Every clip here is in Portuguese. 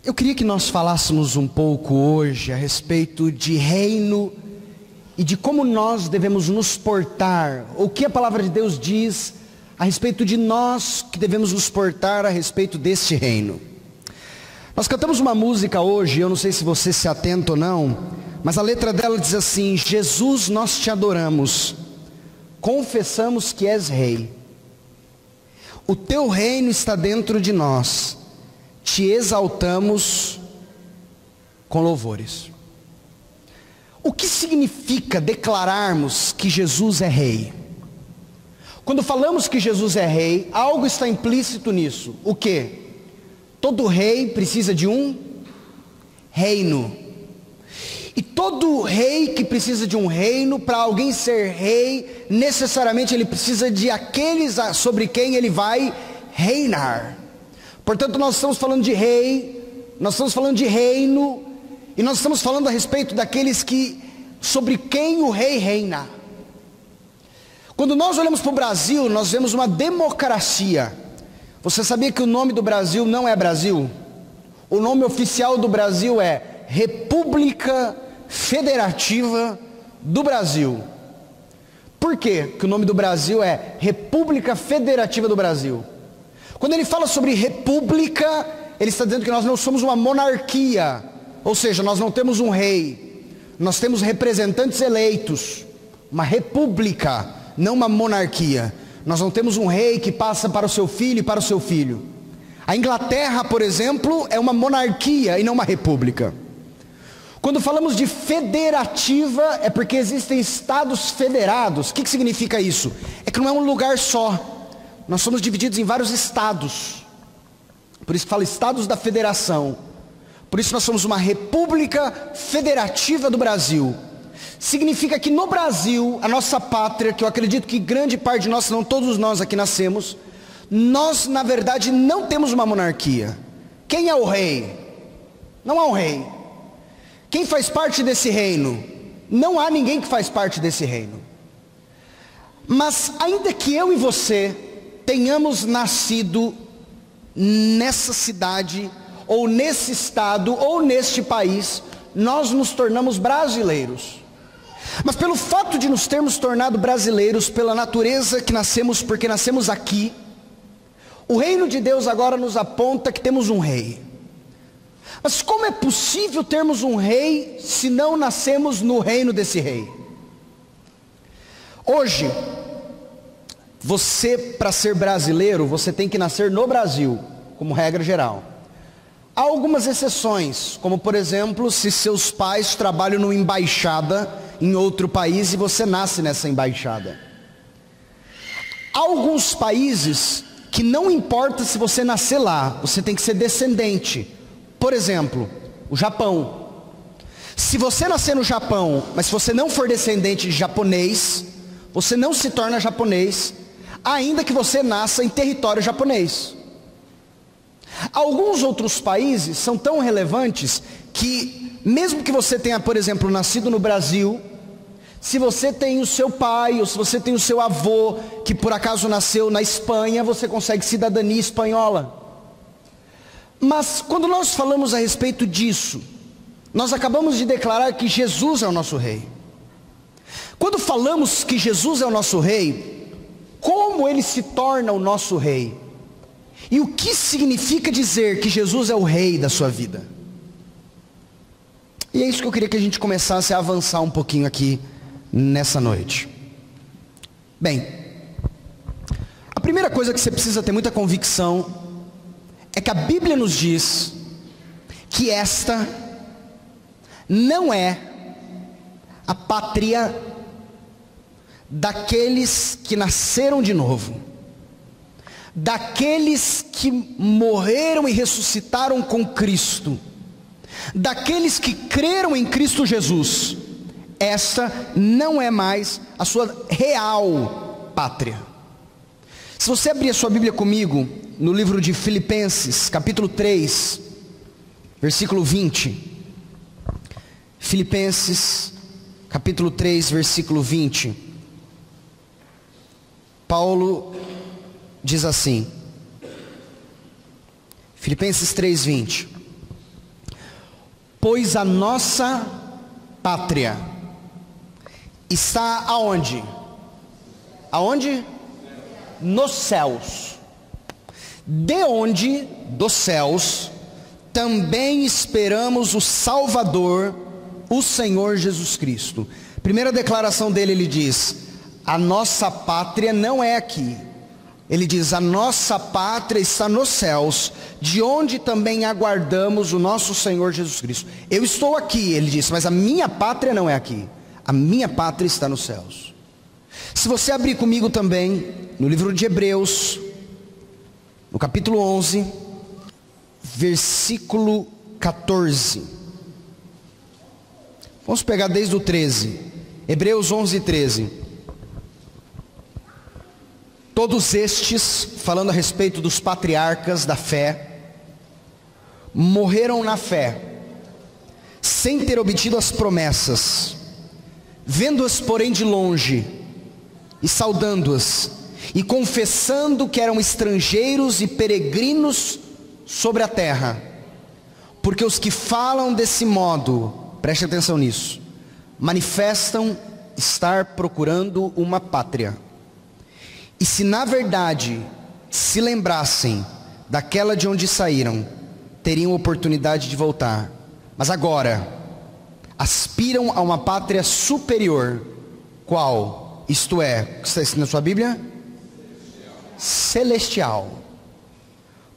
Eu queria que nós falássemos um pouco hoje a respeito de reino e de como nós devemos nos portar, ou o que a palavra de Deus diz a respeito de nós que devemos nos portar a respeito deste reino. Nós cantamos uma música hoje, eu não sei se você se atenta ou não, mas a letra dela diz assim: Jesus, nós te adoramos, confessamos que és rei, o teu reino está dentro de nós, te exaltamos com louvores. O que significa declararmos que Jesus é rei? Quando falamos que Jesus é rei, algo está implícito nisso. O quê? Todo rei precisa de um reino. E todo rei que precisa de um reino, para alguém ser rei, necessariamente ele precisa de aqueles sobre quem ele vai reinar. Portanto, nós estamos falando de rei, nós estamos falando de reino, e nós estamos falando a respeito daqueles sobre quem o rei reina. Quando nós olhamos para o Brasil, nós vemos uma democracia. Você sabia que o nome do Brasil não é Brasil? O nome oficial do Brasil é República Federativa do Brasil. Por quê que o nome do Brasil é República Federativa do Brasil? Quando ele fala sobre república, ele está dizendo que nós não somos uma monarquia, ou seja, nós não temos um rei, nós temos representantes eleitos, uma república, não uma monarquia. Nós não temos um rei que passa para o seu filho e para o seu filho. A Inglaterra, por exemplo, é uma monarquia e não uma república. Quando falamos de federativa, é porque existem estados federados. O que significa isso? É que não é um lugar só. Nós somos divididos em vários estados. Por isso que fala estados da federação. Por isso nós somos uma república federativa do Brasil. Significa que no Brasil, a nossa pátria, que eu acredito que grande parte de nós, se não todos nós aqui nascemos, nós na verdade não temos uma monarquia. Quem é o rei? Não há um rei. Quem faz parte desse reino? Não há ninguém que faz parte desse reino. Mas ainda que eu e você tenhamos nascido nessa cidade, ou nesse estado, ou neste país, nós nos tornamos brasileiros. Mas pelo fato de nos termos tornado brasileiros, pela natureza que nascemos, porque nascemos aqui, o reino de Deus agora nos aponta que temos um rei. Mas como é possível termos um rei, se não nascemos no reino desse rei? Hoje, você, para ser brasileiro, você tem que nascer no Brasil, como regra geral. Há algumas exceções, como por exemplo, se seus pais trabalham numa embaixada em outro país e você nasce nessa embaixada. Há alguns países que não importa se você nascer lá, você tem que ser descendente. Por exemplo, o Japão. Se você nascer no Japão, mas se você não for descendente de japonês, você não se torna japonês, ainda que você nasça em território japonês. Alguns outros países são tão relevantes que, mesmo que você tenha, por exemplo, nascido no Brasil, se você tem o seu pai, ou se você tem o seu avô, que por acaso nasceu na Espanha, você consegue cidadania espanhola. Mas quando nós falamos a respeito disso, nós acabamos de declarar que Jesus é o nosso rei. Quando falamos que Jesus é o nosso rei, como ele se torna o nosso rei? E o que significa dizer que Jesus é o rei da sua vida? E é isso que eu queria que a gente começasse a avançar um pouquinho aqui nessa noite. Bem, a primeira coisa que você precisa ter muita convicção é que a Bíblia nos diz que esta não é a pátria daqueles que nasceram de novo, daqueles que morreram e ressuscitaram com Cristo, daqueles que creram em Cristo Jesus. Esta não é mais a sua real pátria. Se você abrir a sua Bíblia comigo no livro de Filipenses, capítulo 3, versículo 20. Filipenses, capítulo 3, versículo 20. Paulo diz assim, Filipenses 3:20: Pois a nossa pátria está aonde? Aonde? Nos céus. De onde, dos céus, também esperamos o Salvador, o Senhor Jesus Cristo. Primeira declaração dele, ele diz: a nossa pátria não é aqui. Ele diz: a nossa pátria está nos céus, de onde também aguardamos o nosso Senhor Jesus Cristo. Eu estou aqui, ele disse, mas a minha pátria não é aqui. A minha pátria está nos céus. Se você abrir comigo também, no livro de Hebreus, no capítulo 11, versículo 14. Vamos pegar desde o 13. Hebreus 11, 13. Todos estes, falando a respeito dos patriarcas da fé, morreram na fé, sem ter obtido as promessas, vendo-as porém de longe, e saudando-as, e confessando que eram estrangeiros e peregrinos sobre a terra. Porque os que falam desse modo, preste atenção nisso, manifestam estar procurando uma pátria. E se na verdade se lembrassem daquela de onde saíram, teriam oportunidade de voltar. Mas agora aspiram a uma pátria superior. Qual? Isto é, o que está escrito na sua Bíblia? Celestial.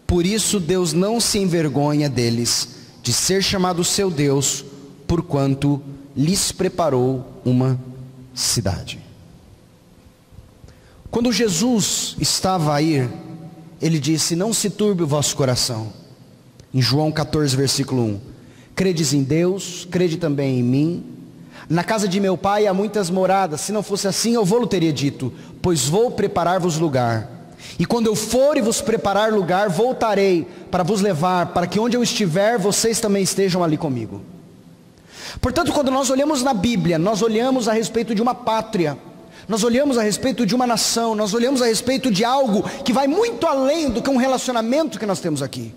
Por isso Deus não se envergonha deles, de ser chamado seu Deus, porquanto lhes preparou uma cidade. Quando Jesus estava a ir, ele disse: não se turbe o vosso coração. Em João 14, versículo 1. Credes em Deus, crede também em mim. Na casa de meu pai há muitas moradas, se não fosse assim eu vou-lo teria dito, pois vou preparar-vos lugar. E quando eu for e vos preparar lugar, voltarei para vos levar, para que onde eu estiver, vocês também estejam ali comigo. Portanto, quando nós olhamos na Bíblia, nós olhamos a respeito de uma pátria, nós olhamos a respeito de uma nação, nós olhamos a respeito de algo que vai muito além do que um relacionamento que nós temos aqui.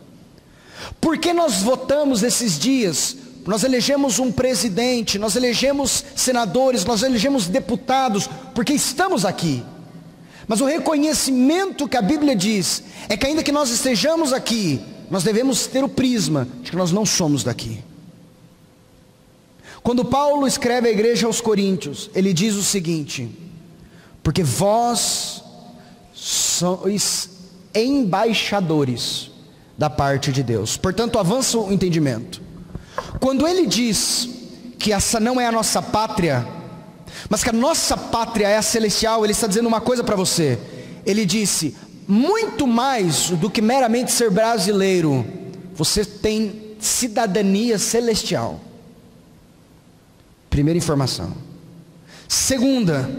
Por que nós votamos esses dias? Nós elegemos um presidente, nós elegemos senadores, nós elegemos deputados, porque estamos aqui. Mas o reconhecimento que a Bíblia diz é que ainda que nós estejamos aqui, nós devemos ter o prisma de que nós não somos daqui. Quando Paulo escreve à igreja aos Coríntios, ele diz o seguinte: porque vós sois embaixadores da parte de Deus. Portanto, avança o entendimento. Quando ele diz que essa não é a nossa pátria, mas que a nossa pátria é a celestial, ele está dizendo uma coisa para você. Ele disse: muito mais do que meramente ser brasileiro, você tem cidadania celestial. Primeira informação. Segunda,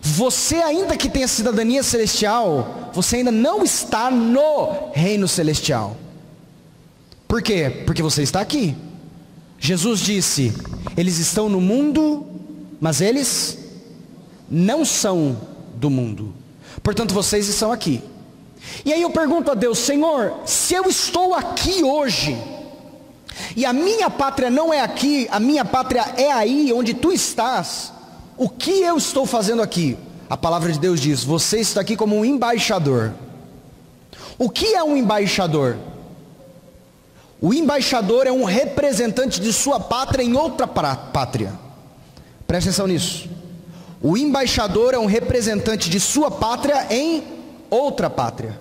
você ainda que tenha cidadania celestial, você ainda não está no reino celestial. Por quê? Porque você está aqui. Jesus disse: eles estão no mundo, mas eles não são do mundo. Portanto, vocês estão aqui. E aí eu pergunto a Deus: Senhor, se eu estou aqui hoje, e a minha pátria não é aqui, a minha pátria é aí onde tu estás, o que eu estou fazendo aqui? A palavra de Deus diz: você está aqui como um embaixador. O que é um embaixador? O embaixador é um representante de sua pátria em outra pátria. Presta atenção nisso. O embaixador é um representante de sua pátria em outra pátria.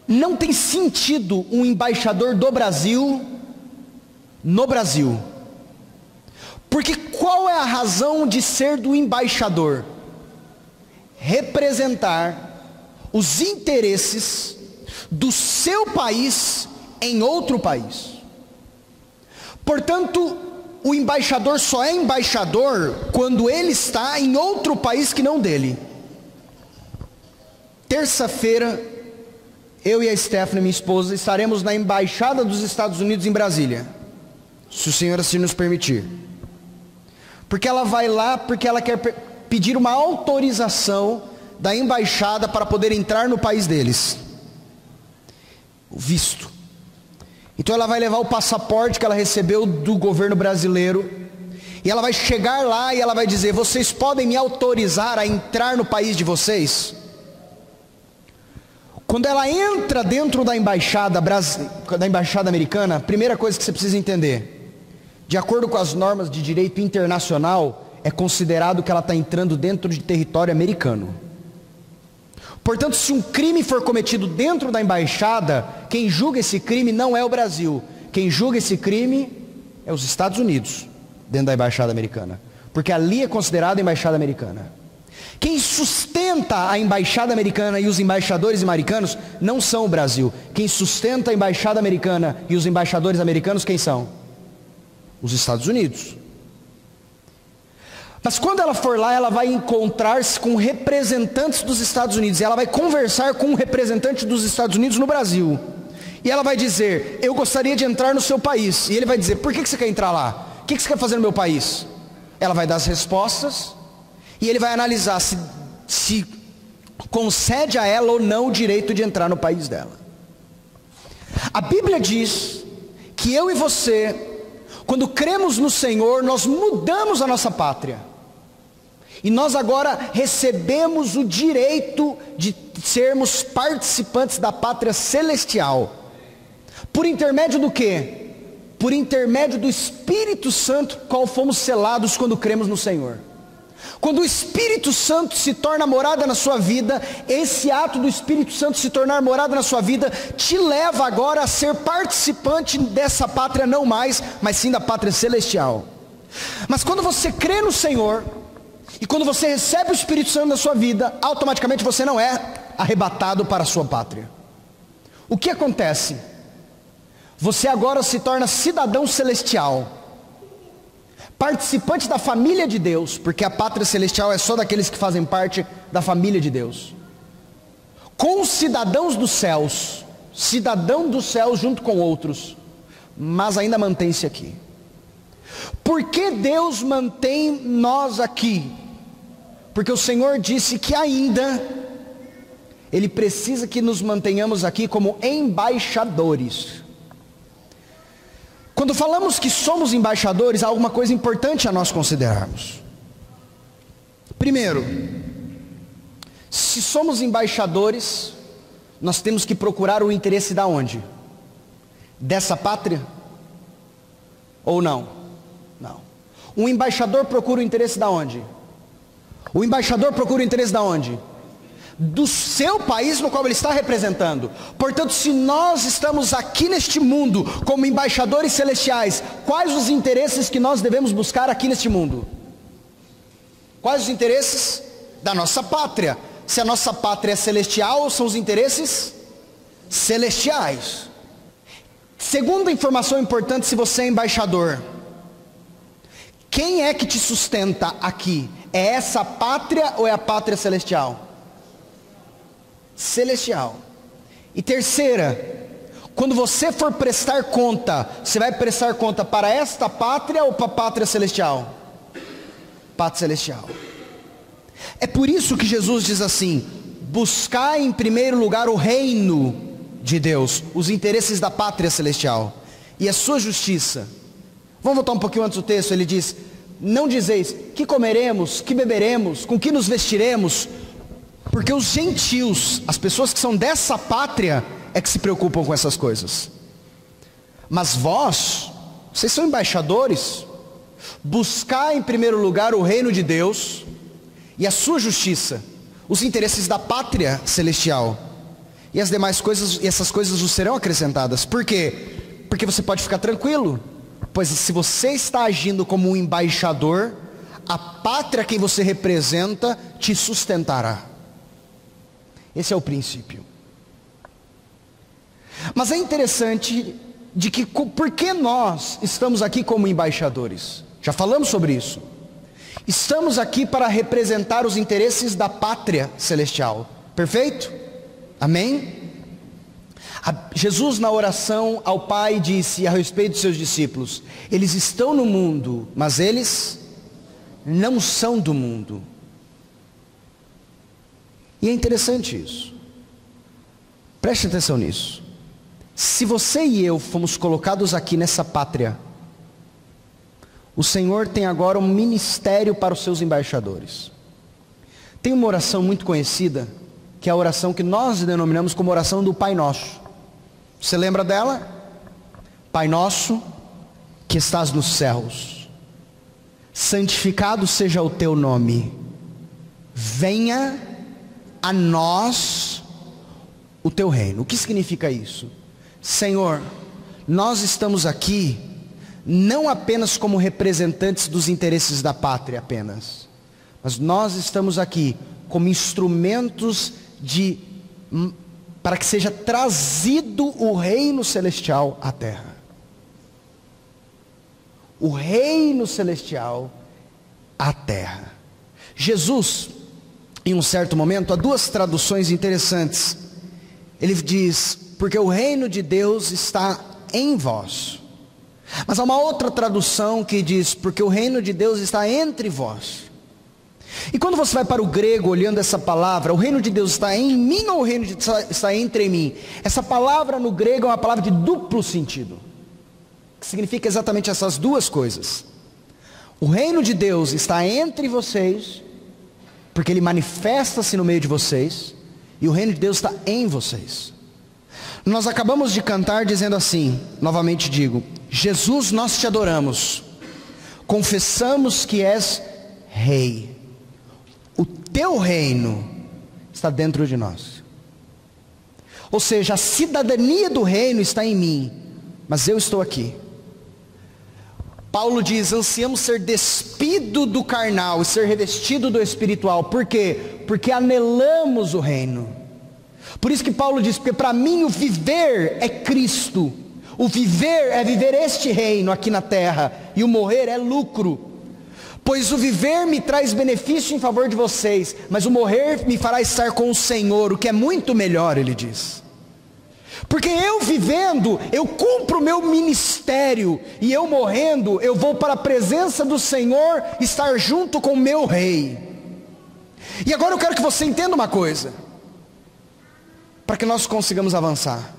Não tem sentido um embaixador do Brasil no Brasil. Porque qual é a razão de ser do embaixador? Representar os interesses do seu país em outro país. Portanto, o embaixador só é embaixador quando ele está em outro país que não dele. Terça-feira, eu e a Stephanie, minha esposa, estaremos na embaixada dos Estados Unidos em Brasília, se o Senhor assim nos permitir. Porque ela vai lá porque ela quer pedir uma autorização da embaixada para poder entrar no país deles, o visto. Então ela vai levar o passaporte que ela recebeu do governo brasileiro, e ela vai chegar lá e ela vai dizer: vocês podem me autorizar a entrar no país de vocês? Quando ela entra dentro da embaixada americana, a primeira coisa que você precisa entender: de acordo com as normas de direito internacional, é considerado que ela está entrando dentro de território americano. Portanto, se um crime for cometido dentro da embaixada, quem julga esse crime não é o Brasil. Quem julga esse crime é os Estados Unidos, dentro da embaixada americana. Porque ali é considerado a embaixada americana. Quem sustenta a embaixada americana e os embaixadores americanos não são o Brasil. Quem sustenta a embaixada americana e os embaixadores americanos, quem são? Os Estados Unidos. Mas quando ela for lá, ela vai encontrar-se com representantes dos Estados Unidos. E ela vai conversar com um representante dos Estados Unidos no Brasil. E ela vai dizer: eu gostaria de entrar no seu país. E ele vai dizer: por que você quer entrar lá? O que você quer fazer no meu país? Ela vai dar as respostas. E ele vai analisar se concede a ela ou não o direito de entrar no país dela. A Bíblia diz que eu e você, quando cremos no Senhor, nós mudamos a nossa pátria. E nós agora recebemos o direito de sermos participantes da pátria celestial. Por intermédio do quê? Por intermédio do Espírito Santo, qual fomos selados quando cremos no Senhor. Quando o Espírito Santo se torna morada na sua vida, esse ato do Espírito Santo se tornar morada na sua vida, te leva agora a ser participante dessa pátria não mais, mas sim da pátria celestial. Mas quando você crê no Senhor, e quando você recebe o Espírito Santo na sua vida, automaticamente você não é arrebatado para a sua pátria. O que acontece? Você agora se torna cidadão celestial, participante da família de Deus, porque a pátria celestial é só daqueles que fazem parte da família de Deus, com os cidadãos dos céus, cidadão dos céus junto com outros, mas ainda mantém-se aqui. Por que Deus mantém nós aqui? Porque o Senhor disse que ainda Ele precisa que nos mantenhamos aqui como embaixadores. Quando falamos que somos embaixadores, há alguma coisa importante a nós considerarmos. Primeiro, se somos embaixadores, nós temos que procurar o interesse da onde? Dessa pátria? Ou não? Não. Um embaixador procura o interesse da onde? O embaixador procura o interesse da onde? Do seu país no qual ele está representando. Portanto, se nós estamos aqui neste mundo como embaixadores celestiais, quais os interesses que nós devemos buscar aqui neste mundo? Quais os interesses da nossa pátria? Se a nossa pátria é celestial, são os interesses celestiais. Segunda informação importante, se você é embaixador: quem é que te sustenta aqui? É essa pátria ou é a pátria celestial? Celestial. E terceira, quando você for prestar conta, você vai prestar conta para esta pátria ou para a pátria celestial? Pátria celestial. É por isso que Jesus diz assim: buscar em primeiro lugar o reino de Deus, os interesses da pátria celestial e a sua justiça. Vamos voltar um pouquinho antes do texto. Ele diz: não dizeis que comeremos, que beberemos, com que nos vestiremos, porque os gentios, as pessoas que são dessa pátria, é que se preocupam com essas coisas. Mas vocês são embaixadores. Buscar em primeiro lugar o reino de Deus e a sua justiça, os interesses da pátria celestial, e as demais coisas, e essas coisas vos serão acrescentadas. Por quê? Porque você pode ficar tranquilo, pois se você está agindo como um embaixador, a pátria a quem você representa te sustentará. Esse é o princípio. Mas é interessante de que por que nós estamos aqui como embaixadores? Já falamos sobre isso. Estamos aqui para representar os interesses da pátria celestial. Perfeito? Amém? Jesus, na oração ao Pai, disse a respeito dos seus discípulos: eles estão no mundo, mas eles não são do mundo. E é interessante isso. Preste atenção nisso. Se você e eu fomos colocados aqui nessa pátria, o Senhor tem agora um ministério para os seus embaixadores. Tem uma oração muito conhecida, que é a oração que nós denominamos como oração do Pai Nosso. Você lembra dela? Pai nosso, que estás nos céus, santificado seja o teu nome, venha a nós o teu reino. O que significa isso? Senhor, nós estamos aqui não apenas como representantes dos interesses da pátria apenas, mas nós estamos aqui como instrumentos para que seja trazido o reino celestial à terra. O reino celestial à terra. Jesus, em um certo momento, há duas traduções interessantes. Ele diz, porque o reino de Deus está em vós. Mas há uma outra tradução que diz, porque o reino de Deus está entre vós. E quando você vai para o grego, olhando essa palavra, o reino de Deus está em mim ou o reino de Deus está entre mim? Essa palavra no grego é uma palavra de duplo sentido, que significa exatamente essas duas coisas. O reino de Deus está entre vocês, porque ele manifesta-se no meio de vocês, e o reino de Deus está em vocês. Nós acabamos de cantar dizendo assim, novamente digo, Jesus, nós te adoramos, confessamos que és Rei, o teu reino está dentro de nós. Ou seja, a cidadania do reino está em mim, mas eu estou aqui. Paulo diz, ansiamos ser despido do carnal e ser revestido do espiritual. Por quê? Porque anelamos o reino. Por isso que Paulo diz, porque para mim o viver é Cristo. O viver é viver este reino aqui na terra, e o morrer é lucro. Pois o viver me traz benefício em favor de vocês, mas o morrer me fará estar com o Senhor, o que é muito melhor, ele diz. Porque eu vivendo, eu cumpro o meu ministério, e eu morrendo, eu vou para a presença do Senhor, estar junto com o meu Rei. E agora eu quero que você entenda uma coisa, para que nós consigamos avançar.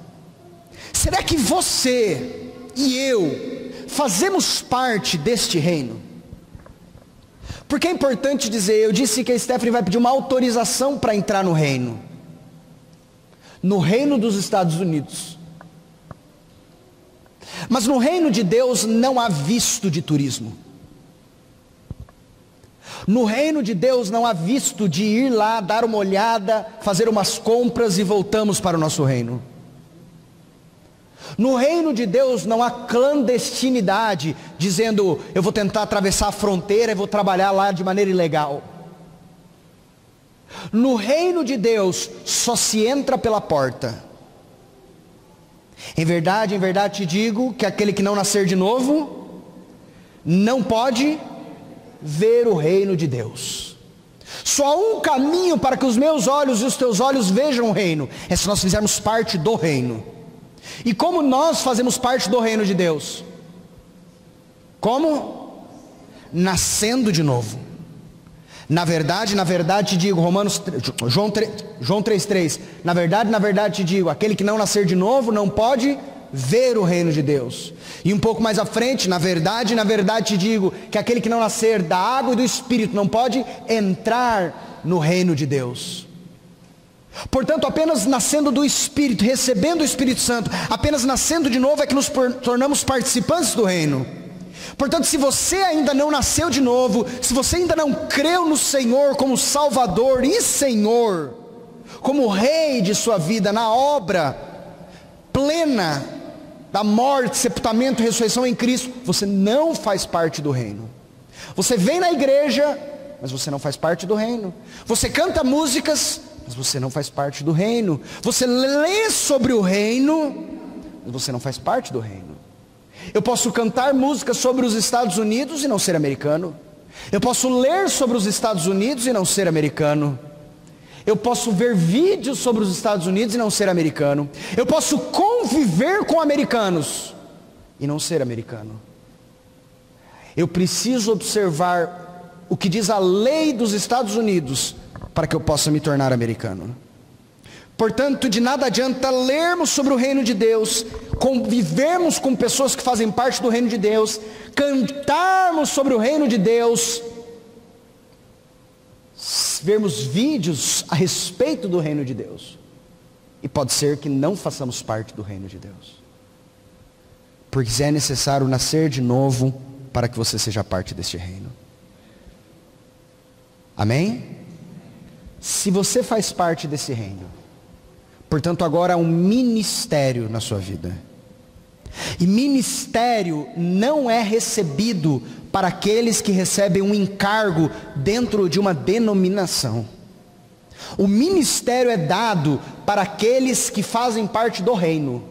Será que você e eu fazemos parte deste reino? Porque é importante dizer, eu disse que a Stephanie vai pedir uma autorização para entrar no reino. No reino dos Estados Unidos. Mas no reino de Deus não há visto de turismo. No reino de Deus não há visto de ir lá, dar uma olhada, fazer umas compras e voltamos para o nosso reino. No reino de Deus não há clandestinidade, dizendo, eu vou tentar atravessar a fronteira e vou trabalhar lá de maneira ilegal. No reino de Deus só se entra pela porta. Em verdade te digo que aquele que não nascer de novo, não pode ver o reino de Deus. Só há um caminho para que os meus olhos e os teus olhos vejam o reino, é se nós fizermos parte do reino. E como nós fazemos parte do reino de Deus? Como? Nascendo de novo. Na verdade te digo, João 3,3, na verdade te digo, aquele que não nascer de novo não pode ver o reino de Deus. E um pouco mais à frente, na verdade te digo, que aquele que não nascer da água e do Espírito não pode entrar no reino de Deus. Portanto, apenas nascendo do Espírito, recebendo o Espírito Santo, apenas nascendo de novo é que nos tornamos participantes do reino. Portanto, se você ainda não nasceu de novo, se você ainda não creu no Senhor como Salvador e Senhor, como Rei de sua vida, na obra plena da morte, sepultamento e ressurreição em Cristo, você não faz parte do reino. Você vem na igreja, mas você não faz parte do reino. Você canta músicas, mas você não faz parte do reino. Você lê sobre o reino, mas você não faz parte do reino. Eu posso cantar músicas sobre os Estados Unidos e não ser americano. Eu posso ler sobre os Estados Unidos e não ser americano. Eu posso ver vídeos sobre os Estados Unidos e não ser americano. Eu posso conviver com americanos e não ser americano. Eu preciso observar o que diz a lei dos Estados Unidos para que eu possa me tornar americano. Portanto, de nada adianta lermos sobre o reino de Deus, convivermos com pessoas que fazem parte do reino de Deus, cantarmos sobre o reino de Deus, vermos vídeos a respeito do reino de Deus, e pode ser que não façamos parte do reino de Deus, porque é necessário nascer de novo para que você seja parte deste reino. Amém? Se você faz parte desse reino, portanto agora há um ministério na sua vida. E ministério não é recebido para aqueles que recebem um encargo dentro de uma denominação. O ministério é dado para aqueles que fazem parte do reino.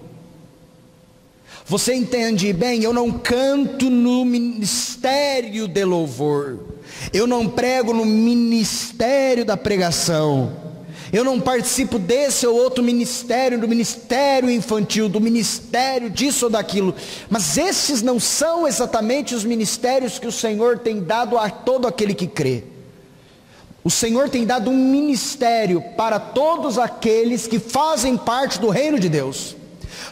Você entende bem, eu não canto no ministério de louvor, eu não prego no ministério da pregação, eu não participo desse ou outro ministério, do ministério infantil, do ministério disso ou daquilo, mas esses não são exatamente os ministérios que o Senhor tem dado a todo aquele que crê. O Senhor tem dado um ministério para todos aqueles que fazem parte do reino de Deus.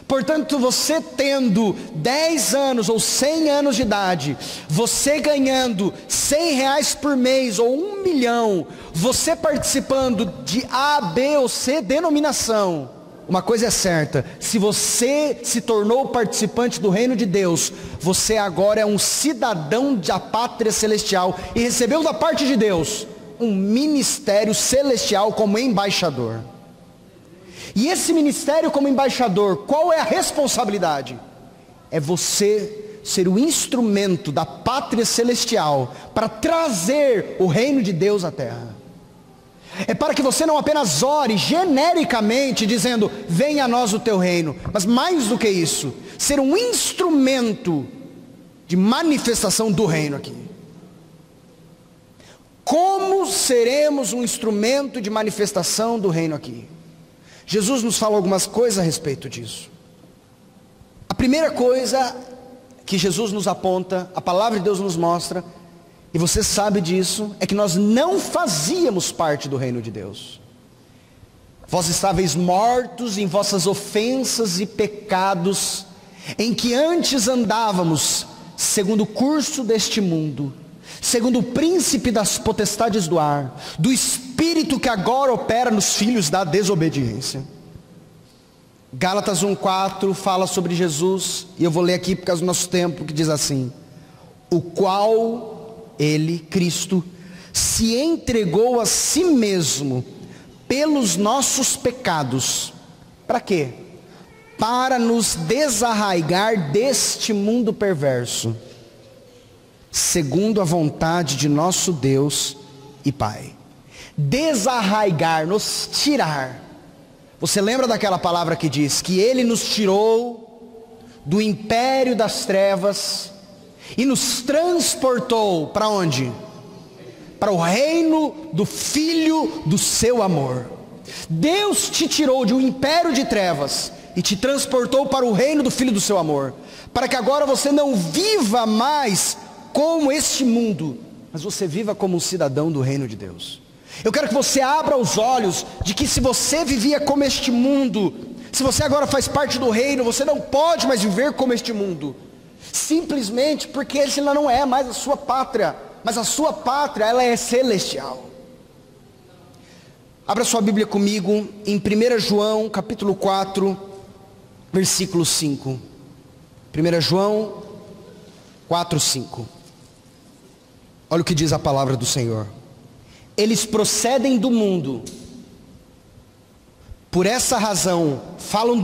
Portanto, você tendo 10 anos ou 100 anos de idade, você ganhando R$100 por mês ou 1 milhão, você participando de A, B ou C denominação, uma coisa é certa: se você se tornou participante do reino de Deus, você agora é um cidadão da pátria celestial e recebeu da parte de Deus um ministério celestial como embaixador. E esse ministério como embaixador, qual é a responsabilidade? É você ser o instrumento da pátria celestial para trazer o reino de Deus à terra. É para que você não apenas ore genericamente dizendo, venha a nós o teu reino, mas mais do que isso, ser um instrumento de manifestação do reino aqui. Como seremos um instrumento de manifestação do reino aqui? Jesus nos fala algumas coisas a respeito disso. A primeira coisa que Jesus nos aponta, a palavra de Deus nos mostra, e você sabe disso, é que nós não fazíamos parte do reino de Deus. Vós estáveis mortos em vossas ofensas e pecados, em que antes andávamos, segundo o curso deste mundo, segundo o príncipe das potestades do ar, do espírito que agora opera nos filhos da desobediência. Gálatas 1:4 fala sobre Jesus, e eu vou ler aqui por causa do nosso tempo, que diz assim: o qual ele, Cristo, se entregou a si mesmo pelos nossos pecados. Para quê? Para nos desarraigar deste mundo perverso, segundo a vontade de nosso Deus e Pai. Desarraigar, nos tirar. Você lembra daquela palavra que diz que Ele nos tirou do império das trevas e nos transportou para onde? Para o reino do Filho do seu amor. Deus te tirou de um império de trevas e te transportou para o reino do Filho do seu amor, para que agora você não viva mais como este mundo, mas você viva como um cidadão do reino de Deus. Eu quero que você abra os olhos de que se você vivia como este mundo, se você agora faz parte do reino, você não pode mais viver como este mundo, simplesmente porque esse não é mais a sua pátria, mas a sua pátria, ela é celestial. Abra sua Bíblia comigo em 1 João capítulo 4, versículo 5. 1 João 4, 5. Olha o que diz a palavra do Senhor. Eles procedem do mundo, por essa razão falam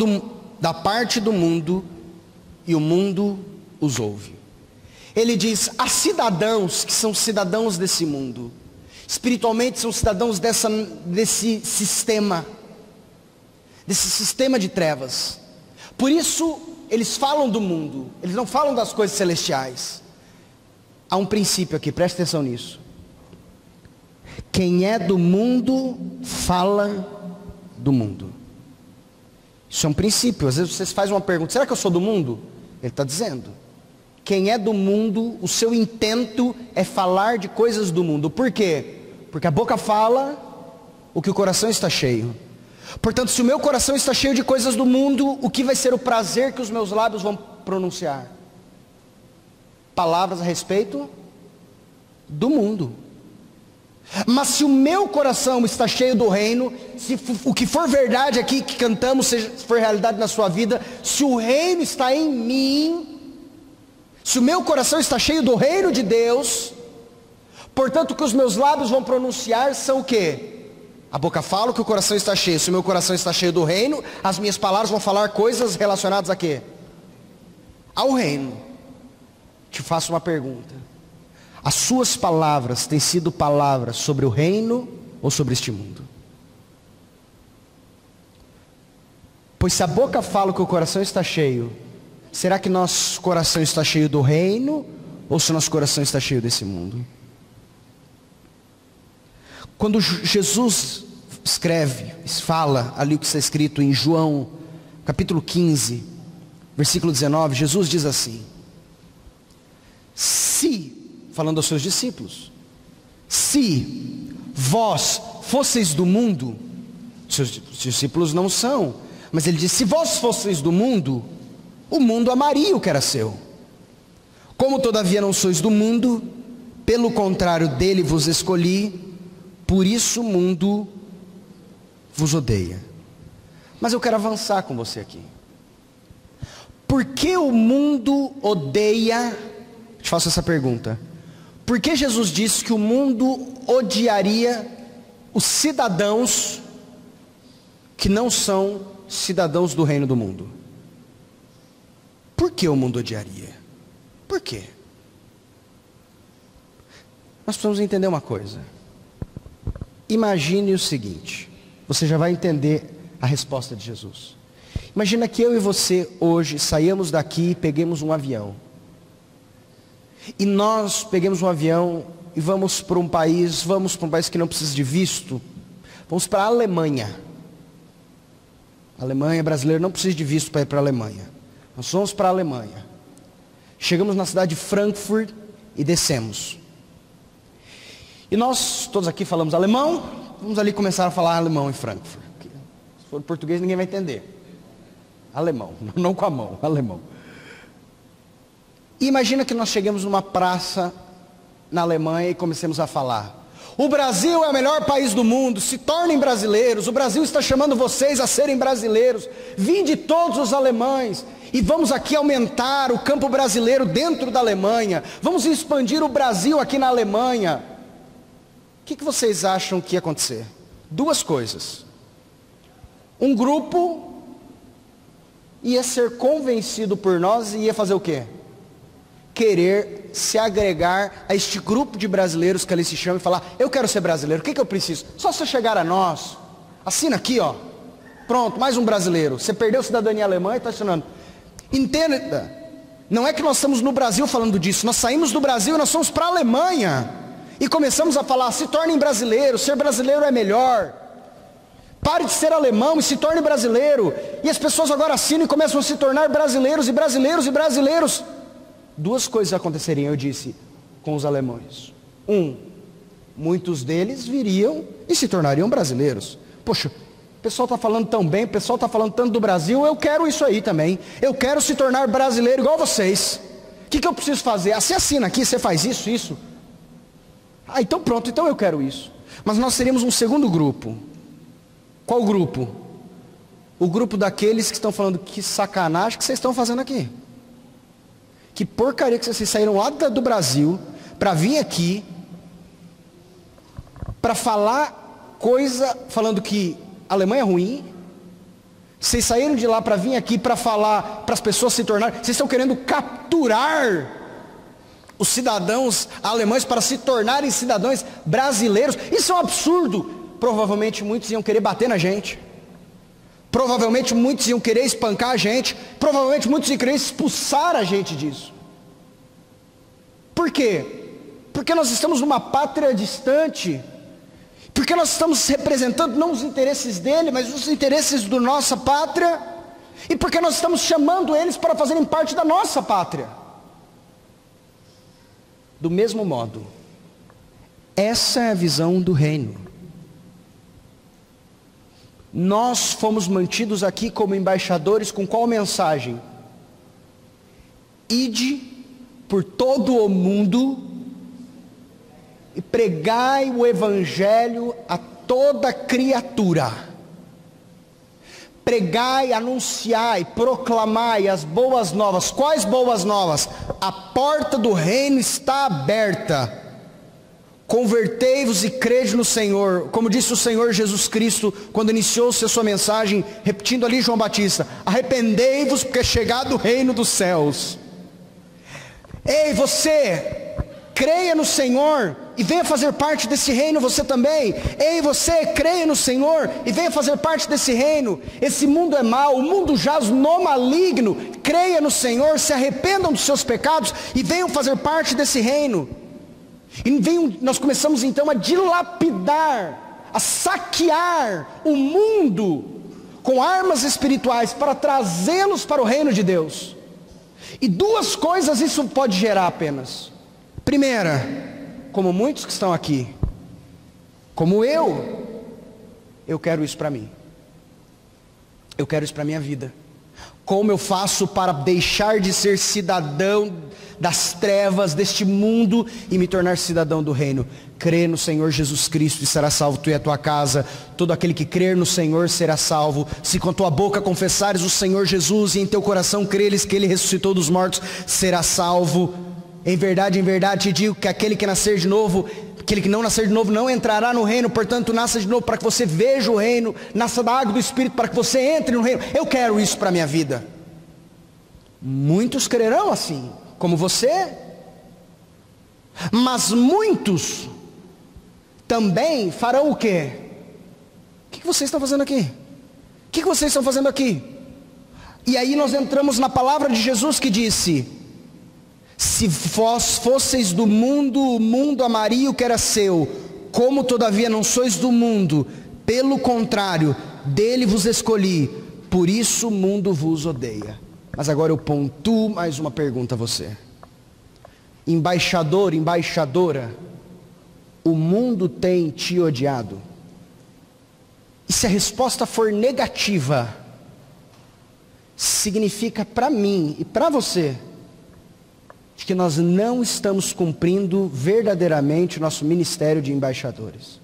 da parte do mundo, e o mundo os ouve. Ele diz, há cidadãos que são cidadãos desse mundo, espiritualmente são cidadãos desse sistema de trevas. Por isso eles falam do mundo, eles não falam das coisas celestiais. Há um princípio aqui, preste atenção nisso. Quem é do mundo, fala do mundo. Isso é um princípio. Às vezes vocês fazem uma pergunta, será que eu sou do mundo? Ele está dizendo, quem é do mundo, o seu intento é falar de coisas do mundo. Por quê? Porque a boca fala o que o coração está cheio. Portanto, se o meu coração está cheio de coisas do mundo, o que vai ser o prazer que os meus lábios vão pronunciar? Palavras a respeito do mundo. Mas se o meu coração está cheio do reino, se o que for verdade aqui que cantamos, se for realidade na sua vida, se o reino está em mim, se o meu coração está cheio do reino de Deus, portanto o que os meus lábios vão pronunciar são o quê? A boca fala que o coração está cheio. Se o meu coração está cheio do reino, as minhas palavras vão falar coisas relacionadas a quê? Ao reino. Te faço uma pergunta. As suas palavras têm sido palavras sobre o reino ou sobre este mundo? Pois se a boca fala que o coração está cheio, será que nosso coração está cheio do reino ou se nosso coração está cheio desse mundo? Quando Jesus escreve, fala ali o que está escrito em João, capítulo 15, versículo 19, Jesus diz assim: falando aos seus discípulos, se vós fosseis do mundo, seus discípulos não são, mas ele diz, se vós fosseis do mundo, o mundo amaria o que era seu. Como todavia não sois do mundo, pelo contrário dele vos escolhi, por isso o mundo vos odeia. Mas eu quero avançar com você aqui. Por que o mundo odeia? Te faço essa pergunta. Por que Jesus disse que o mundo odiaria os cidadãos que não são cidadãos do reino do mundo? Por que o mundo odiaria? Por quê? Nós precisamos entender uma coisa. Imagine o seguinte, você já vai entender a resposta de Jesus. Imagina que eu e você hoje saímos daqui e peguemos um avião. E nós peguemos um avião e vamos para um país que não precisa de visto. Vamos para a Alemanha. A Alemanha, brasileiro não precisa de visto para ir para a Alemanha. Nós vamos para a Alemanha. Chegamos na cidade de Frankfurt e descemos. E nós todos aqui falamos alemão, vamos ali começar a falar alemão em Frankfurt. Se for português ninguém vai entender. Alemão, não com a mão, alemão. E imagina que nós chegamos numa praça na Alemanha e comecemos a falar: o Brasil é o melhor país do mundo, se tornem brasileiros, o Brasil está chamando vocês a serem brasileiros, vinde todos os alemães, e vamos aqui aumentar o campo brasileiro dentro da Alemanha, vamos expandir o Brasil aqui na Alemanha. O que vocês acham que ia acontecer? Duas coisas. Um grupo ia ser convencido por nós e ia fazer o quê? Querer se agregar a este grupo de brasileiros que ali se chama e falar: eu quero ser brasileiro, o que eu preciso? Só você chegar a nós, assina aqui, ó, pronto, mais um brasileiro. Você perdeu a cidadania alemã e está assinando. Entenda, não é que nós estamos no Brasil falando disso, nós saímos do Brasil e nós fomos para a Alemanha e começamos a falar: se tornem brasileiros, ser brasileiro é melhor, pare de ser alemão e se torne brasileiro. E as pessoas agora assinam e começam a se tornar brasileiros e brasileiros e brasileiros. Duas coisas aconteceriam, eu disse, com os alemães. Muitos deles viriam e se tornariam brasileiros. Poxa, o pessoal está falando tão bem, o pessoal está falando tanto do Brasil, eu quero isso aí também. Eu quero se tornar brasileiro igual vocês. O que eu preciso fazer? Você assina aqui, você faz isso. Ah, então pronto, então eu quero isso. Mas nós teríamos um segundo grupo. Qual grupo? O grupo daqueles que estão falando: que sacanagem que vocês estão fazendo aqui. Que porcaria que vocês saíram lá do Brasil para vir aqui para falar coisa, falando que a Alemanha é ruim. Vocês saíram de lá para vir aqui para falar para as pessoas se tornarem. Vocês estão querendo capturar os cidadãos alemães para se tornarem cidadãos brasileiros. Isso é um absurdo. Provavelmente muitos iam querer bater na gente. Provavelmente muitos iam querer espancar a gente. Provavelmente muitos iam querer expulsar a gente disso. Por quê? Porque nós estamos numa pátria distante. Porque nós estamos representando não os interesses dele, mas os interesses da nossa pátria. E porque nós estamos chamando eles para fazerem parte da nossa pátria. Do mesmo modo, essa é a visão do reino. nós fomos mantidos aqui como embaixadores com qual mensagem? Ide por todo o mundo e pregai o evangelho a toda criatura. Pregai, anunciai, proclamai as boas novas. Quais boas novas? A porta do reino está aberta. Convertei-vos e crede no Senhor. Como disse o Senhor Jesus Cristo quando iniciou-se a sua mensagem, repetindo ali João Batista: arrependei-vos, porque é chegado o reino dos céus. Ei, você, creia no Senhor e venha fazer parte desse reino, você também. Ei, você, creia no Senhor e venha fazer parte desse reino. Esse mundo é mau, o mundo jaz no maligno. Creia no Senhor, se arrependam dos seus pecados e venham fazer parte desse reino. E nós começamos então a dilapidar, a saquear o mundo com armas espirituais para trazê-los para o reino de Deus. E duas coisas isso pode gerar apenas. Primeira, como muitos que estão aqui, como eu quero isso para mim. Eu quero isso para a minha vida. Como eu faço para deixar de ser cidadão das trevas deste mundo e me tornar cidadão do reino? Crê no Senhor Jesus Cristo e será salvo tu e a tua casa. Todo aquele que crer no Senhor será salvo. Se com a tua boca confessares o Senhor Jesus e em teu coração creres que Ele ressuscitou dos mortos, será salvo. Em verdade te digo que aquele que nascer de novo, aquele que não nascer de novo não entrará no reino. Portanto, nasça de novo para que você veja o reino, nasça da água do Espírito para que você entre no reino. Eu quero isso para a minha vida. Muitos crerão assim, como você. Mas muitos também farão o quê? O que vocês estão fazendo aqui? O que vocês estão fazendo aqui? E aí nós entramos na palavra de Jesus que disse: se vós fosseis do mundo, o mundo amaria o que era seu. Como todavia não sois do mundo, pelo contrário, dele vos escolhi, por isso o mundo vos odeia. Mas agora eu pontuo mais uma pergunta a você. Embaixador, embaixadora, o mundo tem te odiado? E se a resposta for negativa, significa para mim e para você de que nós não estamos cumprindo verdadeiramente o nosso ministério de embaixadores.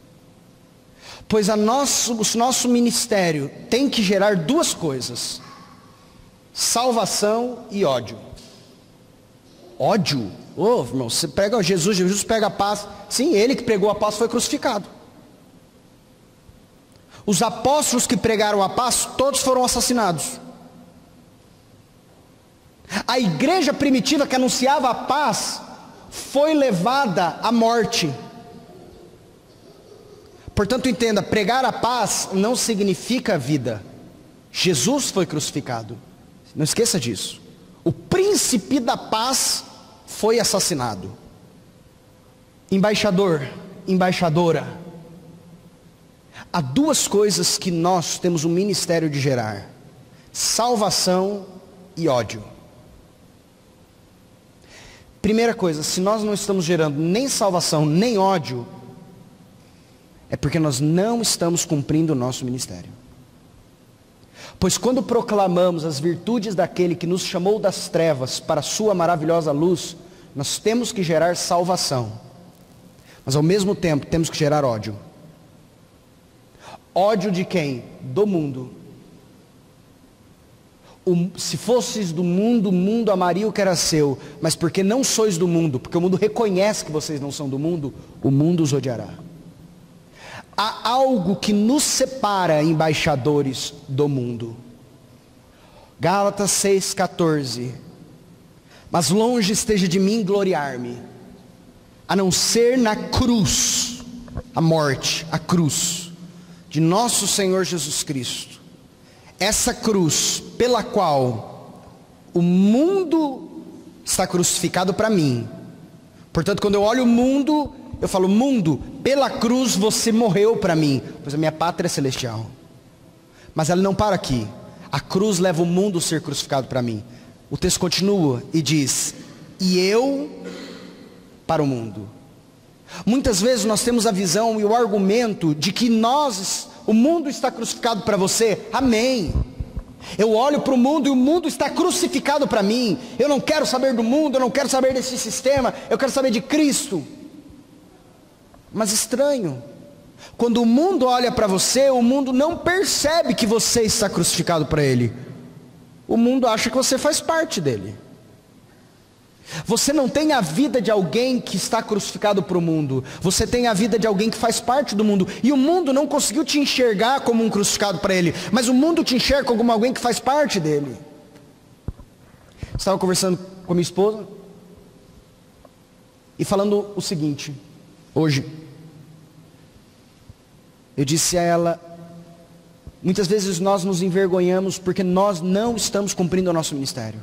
Pois o nosso ministério tem que gerar duas coisas: salvação e ódio. Ódio? Ô, irmão, você prega Jesus, Jesus prega a paz. Sim, Ele que pregou a paz foi crucificado. Os apóstolos que pregaram a paz, todos foram assassinados. A igreja primitiva que anunciava a paz foi levada à morte. Portanto, entenda, pregar a paz não significa vida. Jesus foi crucificado. Não esqueça disso. O príncipe da paz foi assassinado. Embaixador, embaixadora, há duas coisas que nós temos o ministério de gerar: salvação e ódio. Primeira coisa, se nós não estamos gerando nem salvação nem ódio, é porque nós não estamos cumprindo o nosso ministério. Pois quando proclamamos as virtudes daquele que nos chamou das trevas para a sua maravilhosa luz, nós temos que gerar salvação, mas ao mesmo tempo temos que gerar ódio. Ódio de quem? Do mundo. Se fosseis do mundo, o mundo amaria o que era seu, mas porque não sois do mundo, porque o mundo reconhece que vocês não são do mundo, o mundo os odiará. Há algo que nos separa, embaixadores do mundo. Gálatas 6,14. Mas longe esteja de mim gloriar-me, a não ser na cruz, a morte, a cruz de nosso Senhor Jesus Cristo. Essa cruz pela qual o mundo está crucificado para mim. Portanto, quando eu olho o mundo, eu falo: mundo, pela cruz você morreu para mim, pois a minha pátria é celestial. Mas ela não para aqui. A cruz leva o mundo a ser crucificado para mim. O texto continua e diz: e eu para o mundo. Muitas vezes nós temos a visão e o argumento de que nós, o mundo está crucificado para você, amém. Eu olho para o mundo e o mundo está crucificado para mim. Eu não quero saber do mundo, eu não quero saber desse sistema, eu quero saber de Cristo. Mas estranho, quando o mundo olha para você, o mundo não percebe que você está crucificado para ele. O mundo acha que você faz parte dele. Você não tem a vida de alguém que está crucificado para o mundo. Você tem a vida de alguém que faz parte do mundo. E o mundo não conseguiu te enxergar como um crucificado para ele, mas o mundo te enxerga como alguém que faz parte dele. Estava conversando com a minha esposa e falando o seguinte, hoje. Eu disse a ela, muitas vezes nós nos envergonhamos porque nós não estamos cumprindo o nosso ministério.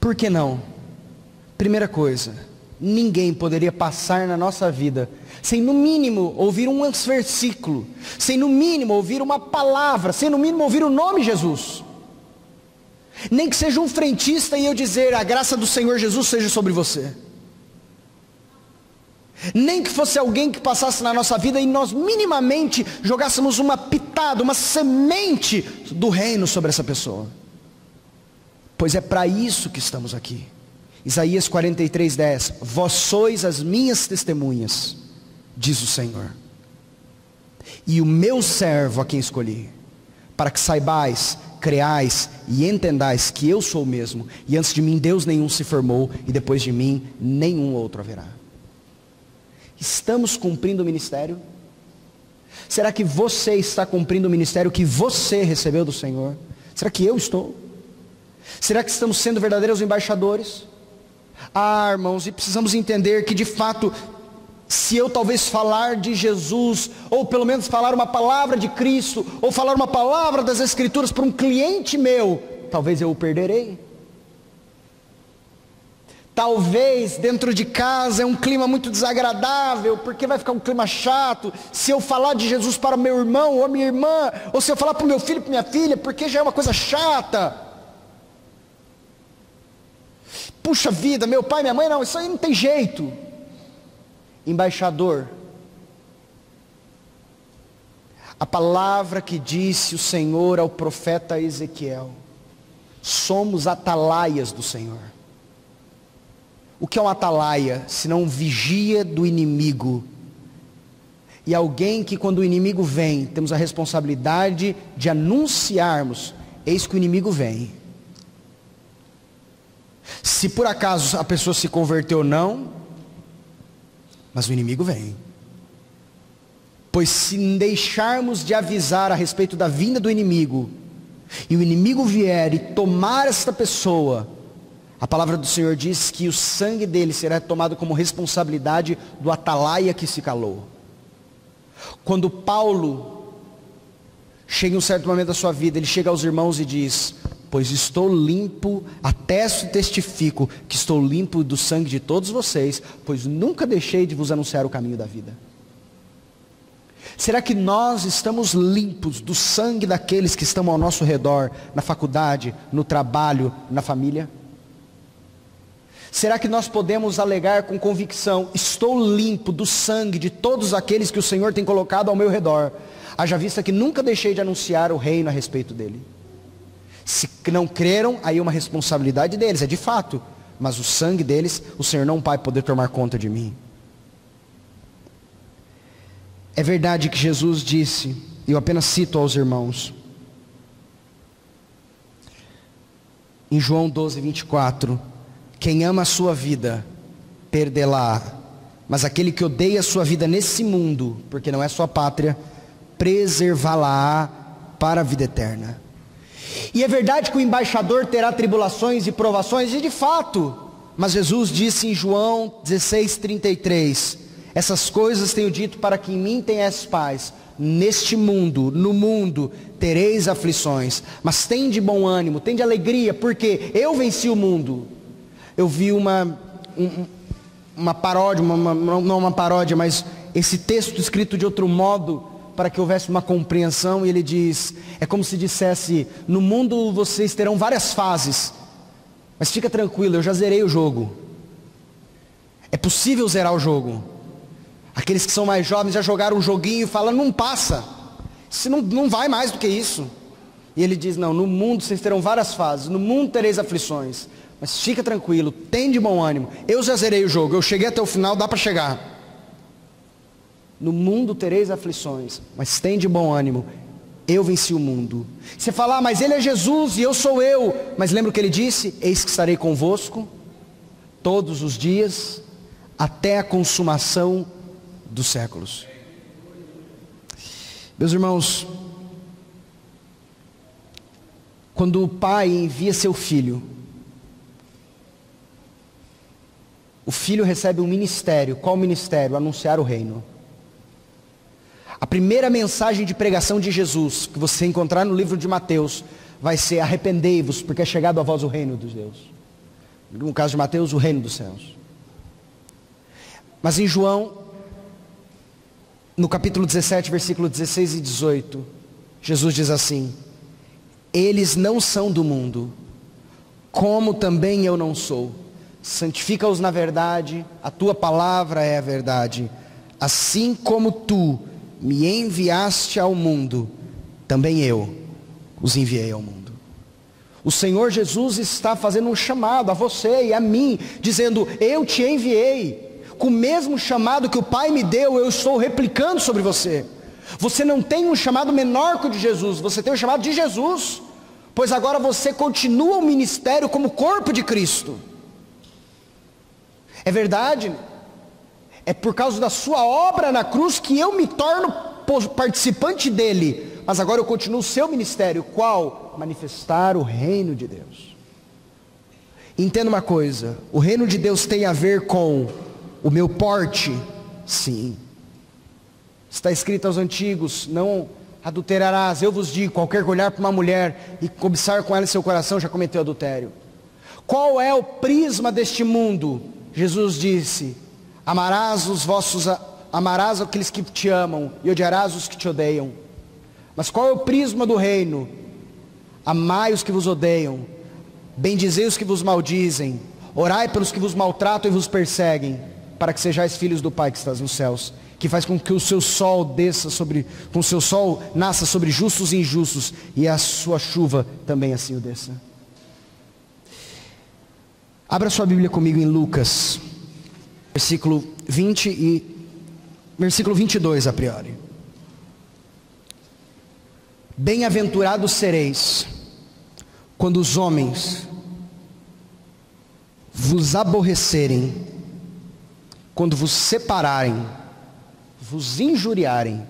Por que não? Primeira coisa, ninguém poderia passar na nossa vida sem no mínimo ouvir um versículo, sem no mínimo ouvir uma palavra, sem no mínimo ouvir o nome Jesus. Nem que seja um frentista e eu dizer, a graça do Senhor Jesus seja sobre você. Nem que fosse alguém que passasse na nossa vida e nós minimamente jogássemos uma pitada, uma semente do reino sobre essa pessoa. Pois é para isso que estamos aqui. Isaías 43:10, vós sois as minhas testemunhas, diz o Senhor, e o meu servo a quem escolhi, para que saibais, creais e entendais que eu sou o mesmo, e antes de mim Deus nenhum se formou, e depois de mim nenhum outro haverá. Estamos cumprindo o ministério? Será que você está cumprindo o ministério que você recebeu do Senhor? Será que eu estou? Será que estamos sendo verdadeiros embaixadores? Ah, irmãos, e precisamos entender que de fato, se eu talvez falar de Jesus, ou pelo menos falar uma palavra de Cristo, ou falar uma palavra das Escrituras para um cliente meu, talvez eu o perderei. Talvez dentro de casa é um clima muito desagradável, porque vai ficar um clima chato, se eu falar de Jesus para meu irmão ou minha irmã, ou se eu falar para o meu filho, para minha filha, porque já é uma coisa chata. Puxa vida, meu pai, minha mãe, não, isso aí não tem jeito. Embaixador, a palavra que disse o Senhor ao profeta Ezequiel, somos atalaias do Senhor. O que é um atalaia, senão um vigia do inimigo? E alguém que quando o inimigo vem, temos a responsabilidade de anunciarmos, eis que o inimigo vem. Se por acaso a pessoa se converteu ou não, mas o inimigo vem. Pois se deixarmos de avisar a respeito da vinda do inimigo, e o inimigo vier e tomar esta pessoa, a palavra do Senhor diz que o sangue dele será tomado como responsabilidade do atalaia que se calou. Quando Paulo chega em um certo momento da sua vida, ele chega aos irmãos e diz, pois estou limpo, atesto e testifico que estou limpo do sangue de todos vocês, pois nunca deixei de vos anunciar o caminho da vida. Será que nós estamos limpos do sangue daqueles que estão ao nosso redor, na faculdade, no trabalho, na família? Será que nós podemos alegar com convicção, estou limpo do sangue de todos aqueles que o Senhor tem colocado ao meu redor, haja vista que nunca deixei de anunciar o reino a respeito dele? Se não creram, aí é uma responsabilidade deles, é de fato, mas o sangue deles, o Senhor não vai poder tomar conta de mim. É verdade que Jesus disse, eu apenas cito aos irmãos, em João 12:24, quem ama a sua vida, perdê-la, mas aquele que odeia a sua vida nesse mundo, porque não é sua pátria, preservá-la para a vida eterna. E é verdade que o embaixador terá tribulações e provações, e de fato, mas Jesus disse em João 16:33, essas coisas tenho dito para que em mim tenhas paz, neste mundo, no mundo, tereis aflições, mas tende bom ânimo, tende alegria, porque eu venci o mundo. Eu vi uma paródia, não uma paródia, mas esse texto escrito de outro modo, para que houvesse uma compreensão, e ele diz, é como se dissesse, no mundo vocês terão várias fases, mas fica tranquilo, eu já zerei o jogo. É possível zerar o jogo. Aqueles que são mais jovens já jogaram um joguinho e falam, não passa. Se não vai mais do que isso. E ele diz, não, no mundo vocês terão várias fases, no mundo tereis aflições, mas fica tranquilo, tem de bom ânimo, eu já zerei o jogo, eu cheguei até o final, dá para chegar. No mundo tereis aflições, mas tem de bom ânimo, eu venci o mundo. Você fala, mas ele é Jesus e eu sou eu, mas lembra o que ele disse? Eis que estarei convosco todos os dias, até a consumação dos séculos. Meus irmãos, quando o pai envia seu filho, o filho recebe um ministério. Qual ministério? Anunciar o reino. A primeira mensagem de pregação de Jesus, que você encontrar no livro de Mateus, vai ser: arrependei-vos, porque é chegado a vós o reino dos Deus. No caso de Mateus, o reino dos céus. Mas em João, no capítulo 17, versículo 16 e 18, Jesus diz assim: eles não são do mundo, como também eu não sou. Santifica-os na verdade, a tua palavra é a verdade. Assim como tu me enviaste ao mundo, também eu os enviei ao mundo. O Senhor Jesus está fazendo um chamado a você e a mim, dizendo: eu te enviei. Com o mesmo chamado que o Pai me deu, eu estou replicando sobre você. Você não tem um chamado menor que o de Jesus, você tem o chamado de Jesus, pois agora você continua o ministério como corpo de Cristo. É verdade, é por causa da sua obra na cruz que eu me torno participante dele, mas agora eu continuo o seu ministério. Qual? Manifestar o reino de Deus. Entenda uma coisa: o reino de Deus tem a ver com o meu porte? Sim. Está escrito aos antigos: não adulterarás. Eu vos digo, qualquer que olhar para uma mulher e cobiçar com ela em seu coração já cometeu adultério. Qual é o prisma deste mundo? Jesus disse: amarás aqueles que te amam e odiarás os que te odeiam. Mas qual é o prisma do reino? Amai os que vos odeiam, bendizei os que vos maldizem, orai pelos que vos maltratam e vos perseguem, para que sejais filhos do Pai que estás nos céus, que faz com que o seu sol nasça sobre justos e injustos, e a sua chuva também assim o desça. Abra sua Bíblia comigo em Lucas, versículo 20 e versículo 22 a priori. Bem-aventurados sereis quando os homens vos aborrecerem, quando vos separarem, vos injuriarem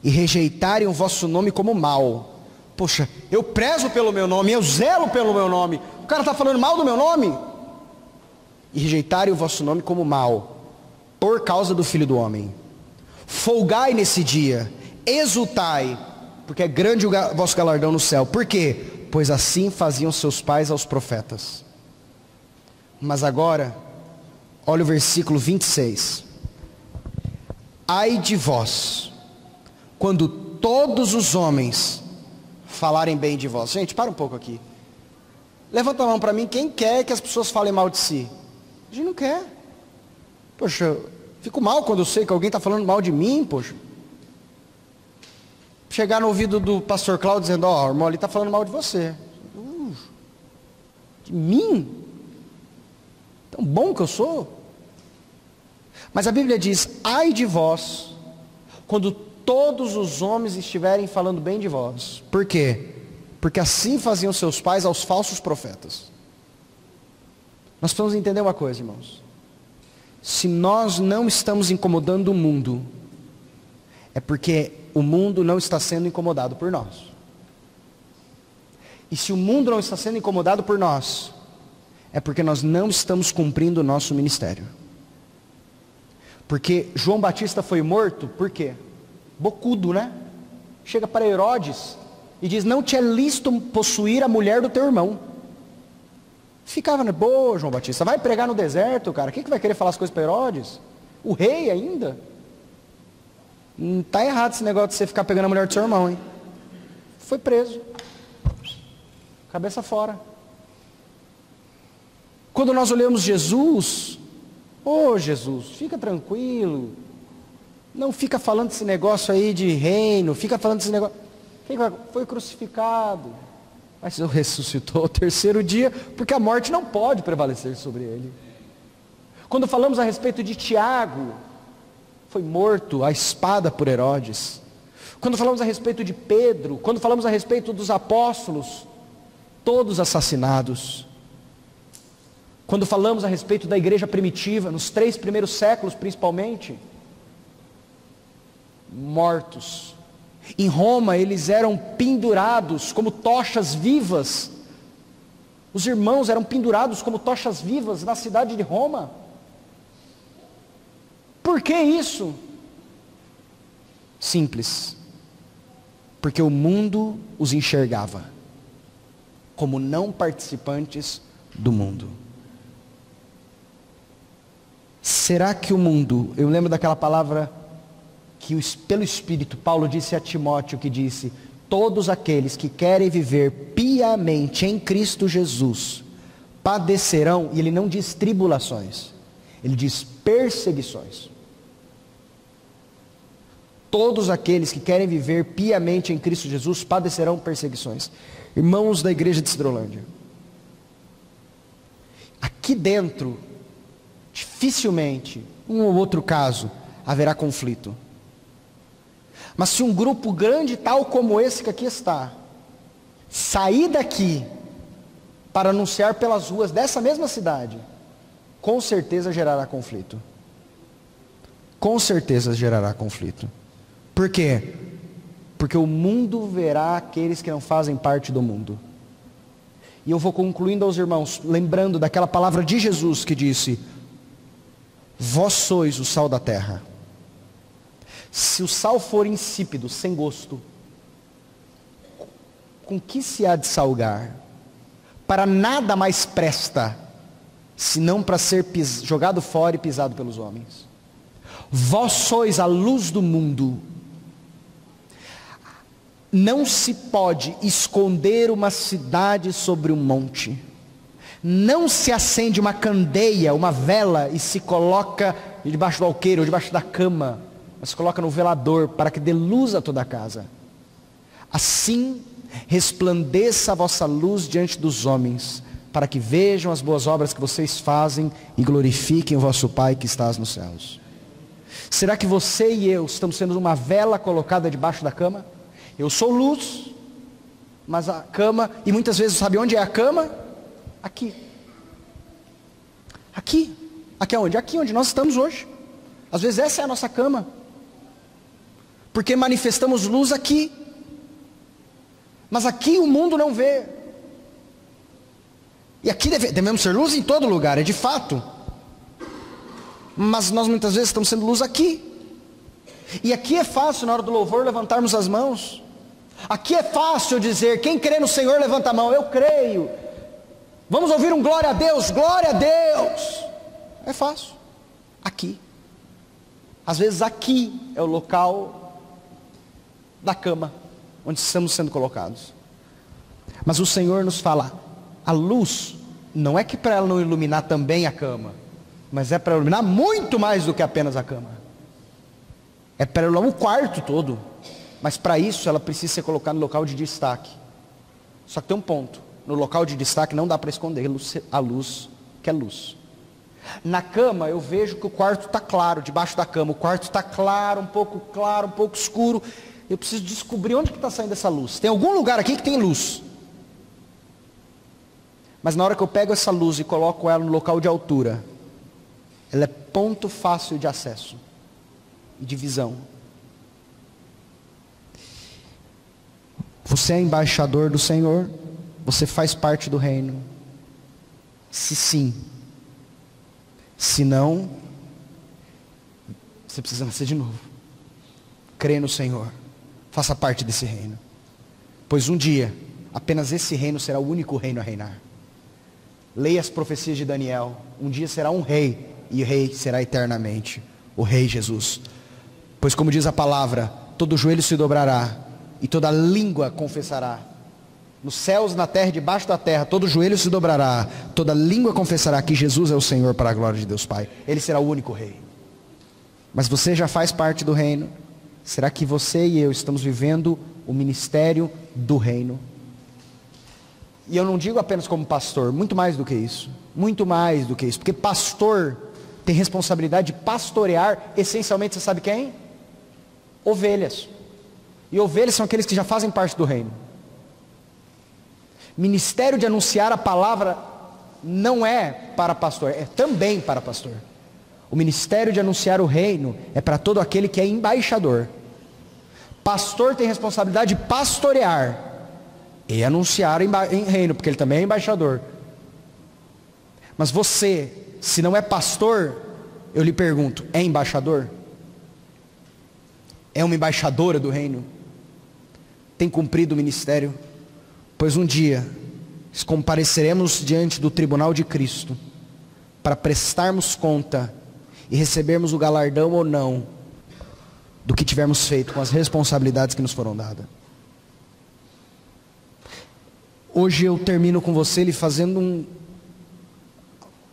e rejeitarem o vosso nome como mal. Poxa, eu prezo pelo meu nome, eu zelo pelo meu nome, o cara está falando mal do meu nome. E rejeitarem o vosso nome como mal, por causa do Filho do Homem. Folgai nesse dia, exultai, porque é grande o vosso galardão no céu. Por quê? Pois assim faziam seus pais aos profetas. Mas agora, olha o versículo 26. Ai de vós, quando todos os homens falarem bem de vós. Gente, para um pouco aqui. Levanta a mão para mim, quem quer que as pessoas falem mal de si? A gente não quer. Poxa, eu fico mal quando eu sei que alguém está falando mal de mim, poxa. Chegar no ouvido do pastor Cláudio dizendo: ó, o irmão ali está falando mal de você. De mim? Tão bom que eu sou. Mas a Bíblia diz: ai de vós, quando todos os homens estiverem falando bem de vós. Por quê? Porque assim faziam seus pais aos falsos profetas. Nós precisamos entender uma coisa, irmãos. Se nós não estamos incomodando o mundo, é porque o mundo não está sendo incomodado por nós. E se o mundo não está sendo incomodado por nós, é porque nós não estamos cumprindo o nosso ministério. Porque João Batista foi morto, por quê? Bocudo, né? Chega para Herodes e diz: não te é lícito possuir a mulher do teu irmão. Ficava, né? Boa, João Batista, vai pregar no deserto, cara. Quem que vai querer falar as coisas para Herodes? O rei ainda? Tá errado esse negócio de você ficar pegando a mulher do seu irmão, hein? Foi preso. Cabeça fora. Quando nós olhamos Jesus, Jesus, fica tranquilo. Não fica falando esse negócio aí de reino, fica falando esse negócio. Foi crucificado, mas ressuscitou ao terceiro dia, porque a morte não pode prevalecer sobre ele. Quando falamos a respeito de Tiago, foi morto à espada por Herodes. Quando falamos a respeito de Pedro, quando falamos a respeito dos apóstolos, todos assassinados. Quando falamos a respeito da igreja primitiva, nos 3 primeiros séculos principalmente, mortos. Em Roma eles eram pendurados como tochas vivas. Os irmãos eram pendurados como tochas vivas na cidade de Roma. Por que isso? Simples. Porque o mundo os enxergava como não participantes do mundo. Será que o mundo, eu lembro daquela palavra que pelo Espírito Paulo disse a Timóteo, que disse: todos aqueles que querem viver piamente em Cristo Jesus padecerão, e ele não diz tribulações, ele diz perseguições. Todos aqueles que querem viver piamente em Cristo Jesus padecerão perseguições. Irmãos da igreja de Cidrolândia, aqui dentro, dificilmente, um ou outro caso, haverá conflito. Mas se um grupo grande, tal como esse que aqui está, sair daqui para anunciar pelas ruas dessa mesma cidade, com certeza gerará conflito. Com certeza gerará conflito. Por quê? Porque o mundo verá aqueles que não fazem parte do mundo. E eu vou concluindo aos irmãos, lembrando daquela palavra de Jesus que disse: vós sois o sal da terra. Se o sal for insípido, sem gosto, com que se há de salgar? Para nada mais presta, senão para ser jogado fora e pisado pelos homens. Vós sois a luz do mundo. Não se pode esconder uma cidade sobre um monte. Não se acende uma candeia, uma vela, e se coloca debaixo do alqueire ou debaixo da cama, mas se coloca no velador para que dê luz a toda a casa. Assim resplandeça a vossa luz diante dos homens, para que vejam as boas obras que vocês fazem e glorifiquem o vosso Pai que estás nos céus. Será que você e eu estamos sendo uma vela colocada debaixo da cama? Eu sou luz, mas a cama, e muitas vezes sabe onde é a cama? Aqui. Aqui. Aqui aonde? Aqui onde nós estamos hoje. Às vezes essa é a nossa cama. Porque manifestamos luz aqui. Mas aqui o mundo não vê. E aqui devemos ser luz em todo lugar, é de fato. Mas nós muitas vezes estamos sendo luz aqui. E aqui é fácil na hora do louvor levantarmos as mãos. Aqui é fácil dizer: quem crê no Senhor levanta a mão. Eu creio. Vamos ouvir um glória a Deus, glória a Deus. É fácil. Aqui. Às vezes aqui é o local da cama onde estamos sendo colocados. Mas o Senhor nos fala: a luz não é que para ela não iluminar também a cama, mas é para iluminar muito mais do que apenas a cama. É para iluminar o quarto todo. Mas para isso ela precisa ser colocada no local de destaque. Só que tem um ponto: no local de destaque não dá para esconder a luz, que é luz. Na cama eu vejo que o quarto está claro, debaixo da cama o quarto está claro, um pouco escuro. Eu preciso descobrir onde que está saindo essa luz. Tem algum lugar aqui que tem luz. Mas na hora que eu pego essa luz e coloco ela no local de altura, ela é ponto fácil de acesso e de visão. Você é embaixador do Senhor? Você faz parte do reino? Se sim. Se não, você precisa nascer de novo. Crê no Senhor. Faça parte desse reino. Pois um dia, apenas esse reino será o único reino a reinar. Leia as profecias de Daniel. Um dia será um rei, e o rei será eternamente o Rei Jesus. Pois como diz a palavra, todo joelho se dobrará e toda língua confessará. Nos céus, na terra, debaixo da terra, todo joelho se dobrará, toda língua confessará que Jesus é o Senhor, para a glória de Deus Pai. Ele será o único rei. Mas você já faz parte do reino. Será que você e eu estamos vivendo o ministério do reino? E eu não digo apenas como pastor, muito mais do que isso. Muito mais do que isso. Porque pastor tem responsabilidade de pastorear, essencialmente, você sabe quem? Ovelhas. E ovelhas são aqueles que já fazem parte do reino. Ministério de anunciar a palavra não é para pastor, é também para pastor. O ministério de anunciar o reino é para todo aquele que é embaixador. Pastor tem responsabilidade de pastorear e anunciar em reino, porque ele também é embaixador. Mas você, se não é pastor, eu lhe pergunto, é embaixador? É uma embaixadora do reino? Tem cumprido o ministério? Pois um dia compareceremos diante do tribunal de Cristo para prestarmos conta e recebermos o galardão ou não do que tivermos feito com as responsabilidades que nos foram dadas. Hoje eu termino com você lhe fazendo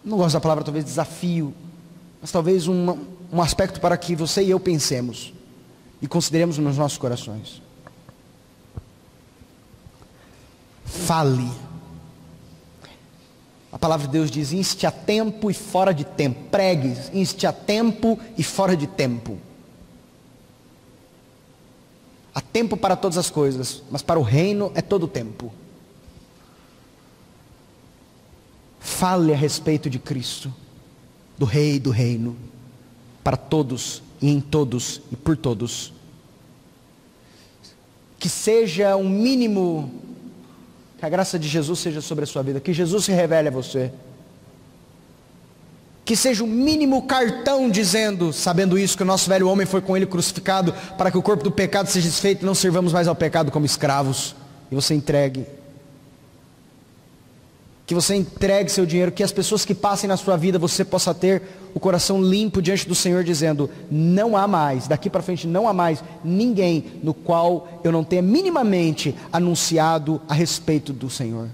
não gosto da palavra talvez desafio, mas talvez um aspecto para que você e eu pensemos e consideremos nos nossos corações. Fale. A palavra de Deus diz: inste a tempo e fora de tempo. Pregue, inste a tempo e fora de tempo. Há tempo para todas as coisas, mas para o reino é todo o tempo. Fale a respeito de Cristo, do Rei do reino, para todos e em todos e por todos. Que seja um mínimo, que a graça de Jesus seja sobre a sua vida, que Jesus se revele a você. Que seja o mínimo cartão dizendo, sabendo isso, que o nosso velho homem foi com ele crucificado, para que o corpo do pecado seja desfeito e não servamos mais ao pecado como escravos. E você entregue. Que você entregue seu dinheiro, que as pessoas que passem na sua vida, você possa ter o coração limpo diante do Senhor, dizendo: não há mais, daqui para frente não há mais ninguém no qual eu não tenha minimamente anunciado a respeito do Senhor.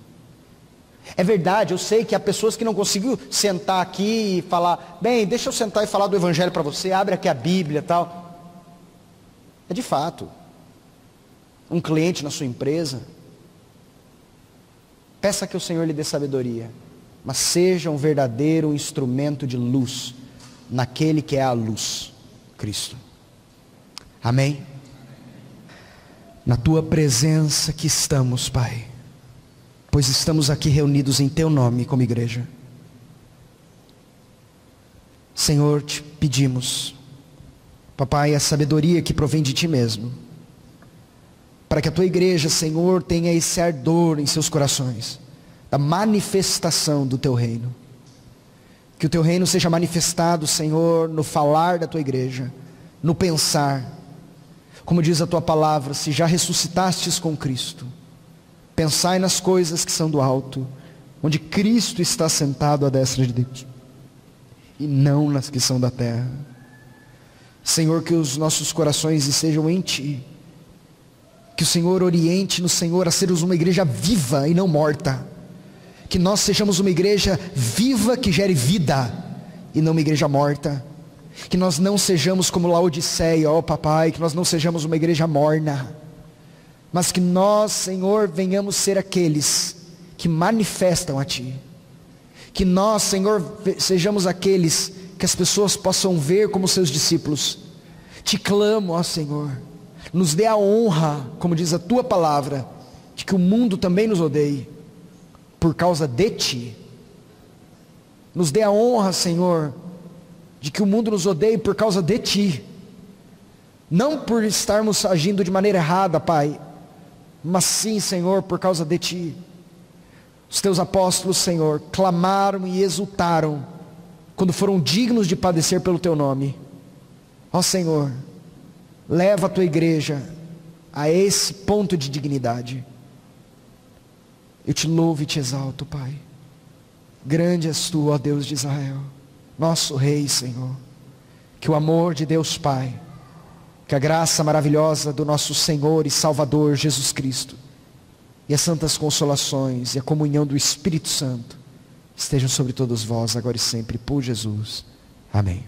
É verdade, eu sei que há pessoas que não conseguiram sentar aqui e falar: bem, deixa eu sentar e falar do Evangelho para você, abre aqui a Bíblia e tal. É de fato. Um cliente na sua empresa, peça que o Senhor lhe dê sabedoria, mas seja um verdadeiro instrumento de luz, naquele que é a luz, Cristo. Amém? Na tua presença que estamos, Pai, pois estamos aqui reunidos em teu nome como igreja. Senhor, te pedimos, Papai, a sabedoria que provém de ti mesmo, para que a tua igreja, Senhor, tenha esse ardor em seus corações, da manifestação do teu reino. Que o teu reino seja manifestado, Senhor, no falar da tua igreja, no pensar. Como diz a tua palavra: se já ressuscitastes com Cristo, pensai nas coisas que são do alto, onde Cristo está sentado à destra de Deus, e não nas que são da terra. Senhor, que os nossos corações estejam em ti. Que o Senhor oriente no Senhor a sermos uma igreja viva e não morta. Que nós sejamos uma igreja viva que gere vida e não uma igreja morta. Que nós não sejamos como Laodiceia, ó Papai, que nós não sejamos uma igreja morna, mas que nós, Senhor, venhamos ser aqueles que manifestam a ti. Que nós, Senhor, sejamos aqueles que as pessoas possam ver como seus discípulos. Te clamo, ó Senhor, nos dê a honra, como diz a tua palavra, de que o mundo também nos odeie por causa de ti. Nos dê a honra, Senhor, de que o mundo nos odeie por causa de ti. Não por estarmos agindo de maneira errada, Pai, mas sim, Senhor, por causa de ti. Os teus apóstolos, Senhor, clamaram e exultaram quando foram dignos de padecer pelo teu nome. Ó Senhor, leva a tua igreja a esse ponto de dignidade. Eu te louvo e te exalto, Pai. Grande és tu, ó Deus de Israel, nosso Rei, Senhor. Que o amor de Deus Pai, que a graça maravilhosa do nosso Senhor e Salvador Jesus Cristo, e as santas consolações e a comunhão do Espírito Santo estejam sobre todos vós, agora e sempre, por Jesus. Amém.